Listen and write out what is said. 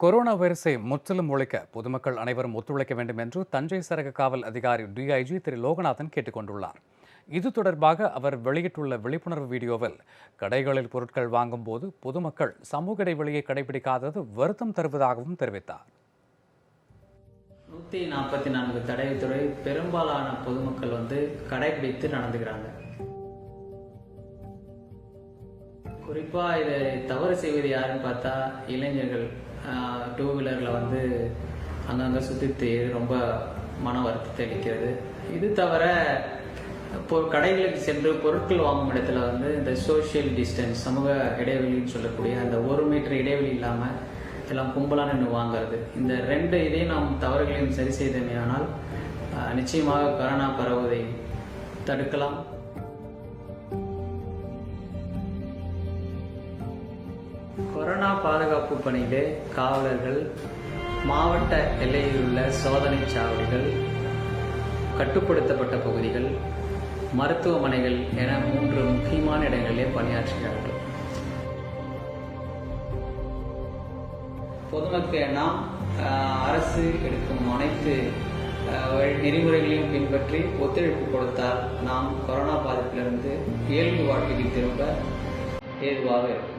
Corona வைரஸை முற்றிலும் ஒழிக்க பொதுமக்கள் அனைவரும் ஒத்துழைக்க வேண்டும் என்று தஞ்சை சரக காவல் அதிகாரி டிஐஜி திரு லோகநாதன் கேட்டுக் கொண்டுள்ளார். இது தொடர்பாக அவர் வெளியிட்டுள்ள விழிப்புணர்வு வீடியோவில் கடைகளில் பொருட்கள் வாங்கும் போது பொதுமக்கள் சமூக இடைவெளியை கடைபிடிக்காதது வருத்தம் தருவதாகவும் தெரிவித்தார். 144 தடைத்துறை பெரும்பாலான பொதுமக்கள் கடைபிடித்து நடந்துக்கிறாங்க. குறிப்பா இதை தவறு செய்வது யாருன்னு பார்த்தா இளைஞர்கள். டூ வீலர்ல அங்கங்க சுத்திட்டு ரொம்ப மன வருத்தத்தை அளிக்கிறது. இது தவிர கடைகளுக்கு சென்று பொருட்கள் வாங்கும் இடத்துல இந்த சோசியல் டிஸ்டன்ஸ், சமூக இடைவெளின்னு சொல்லக்கூடிய அந்த 1 மீட்டர் இடைவெளி இல்லாம எல்லாம் கும்பலான நின்று வாங்கிறது. இந்த இதையும் நாம் தவறுகளையும் சரி செய்தமையானால் நிச்சயமாக கொரோனா பரவுவதை தடுக்கலாம். கொரோனா பாதுகாப்பு பணியிலே காவலர்கள், மாவட்ட எல்லையில் உள்ள சோதனை சாவடிகள், கட்டுப்படுத்தப்பட்ட பகுதிகள், மருத்துவமனைகள் என 3 முக்கியமான இடங்களிலே பணியாற்றுகிறார்கள். பொதுமக்கள் நாம் அரசு எடுக்கும் அனைத்து நெறிமுறைகளையும் பின்பற்றி ஒத்துழைப்பு கொடுத்தால் நாம் கொரோனா பாதிப்பிலிருந்து இயல்பு வாழ்க்கைக்கு திரும்ப ஏதுவாக இருக்கும்.